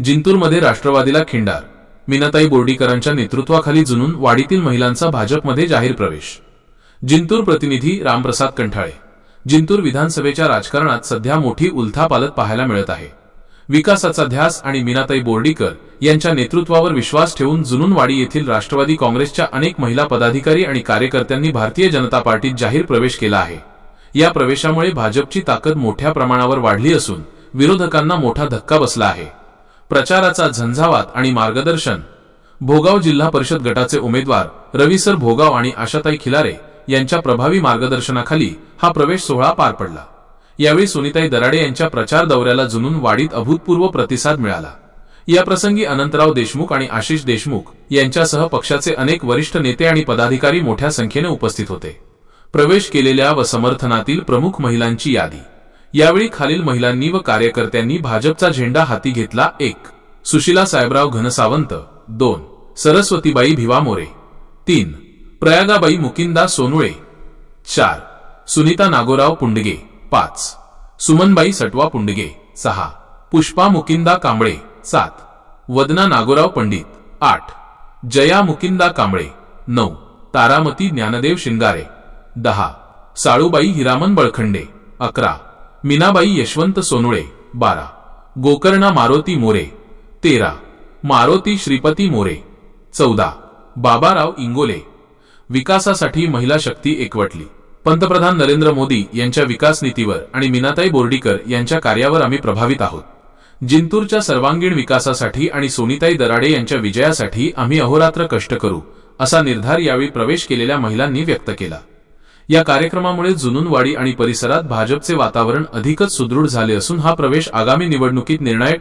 जिंतूरमध्ये राष्ट्रवादीला खिंडार, मीनाताई बोर्डीकरांच्या नेतृत्वाखाली जुनून वाडीतील महिलांचा भाजपमध्ये जाहीर प्रवेश। जिंतूर प्रतिनिधी रामप्रसाद कंठाळे। जिंतूर विधानसभेच्या राजकारणात सध्या मोठी उलथापालथ पाहायला मिळत आहे। विकासाचा ध्यास आणि मीनाताई बोर्डीकर यांच्या नेतृत्वावर विश्वास ठेवून जुनूनवाडी येथील राष्ट्रवादी काँग्रेसच्या अनेक महिला पदाधिकारी आणि कार्यकर्त्यांनी भारतीय जनता पार्टीत जाहीर प्रवेश केला आहे। या प्रवेशामुळे भाजपची ताकद मोठ्या प्रमाणावर वाढली असून विरोधकांना मोठा धक्का बसला आहे। प्रचाराचा झंझावात आणि मार्गदर्शन। भोगाव जिल्हा परिषद गटाचे उमेदवार रविसर भोगाव आणि आशाताई खिलारे यांच्या प्रभावी मार्गदर्शनाखाली हा प्रवेश सोहळा पार पडला। यावेळी सुनीताई दराडे यांच्या प्रचार दौऱ्याला जुनून वाडीत अभूतपूर्व प्रतिसाद मिळाला। या प्रसंगी अनंतराव देशमुख आणि आशिष देशमुख यांच्यासह पक्षाचे अनेक वरिष्ठ नेते आणि पदाधिकारी मोठ्या संख्येने उपस्थित होते। प्रवेश केलेल्या व समर्थनातील प्रमुख महिलांची यादी। यावेळी खालील महिलांनी व कार्यकर्त्यांनी भाजपचा झेंडा हाती घेतला। 1. सुशीला साहेबराव घनसावंत। 2. सरस्वतीबाई भिवा मोरे। 3. प्रयागाबाई मुकिंदा सोनुळे। 4. सुनीता नागोराव पुंडगे। 5. सुमनबाई सटवा पुंडगे। 6. पुष्पा मुकिंदा कांबळे। 7. वदना नागोराव पंडित। 8. जया मुकिंदा कांबळे। 9. तारामती ज्ञानदेव शिंगारे। 10. साळूबाई हिरामन बळखंडे। 11. मीनाबाई यशवंत सोनुळे। 12. गोकर्णा मारोती मोरे। 13. मारोती श्रीपती मोरे। 14. बाबाराव इंगोले। विकासासाठी महिला शक्ती एकवटली। पंतप्रधान नरेंद्र मोदी यांच्या विकास नीतीवर आणि मीनाताई बोर्डीकर यांच्या कार्यावर आम्ही प्रभावित आहोत। जिंतूरच्या सर्वांगीण विकासासाठी आणि सोनीताई दराडे यांच्या विजयासाठी आम्ही अहोरात्र कष्ट करू, असा निर्धार यावेळी प्रवेश केलेल्या महिलांनी व्यक्त केला। या कार्यक्रमामुळे जुनूनवाडी आणि परिसरात भाजपचे वातावरण अधिकच सुदृढ झाले असून हा प्रवेश आगामी निवडणुकीत निर्णायक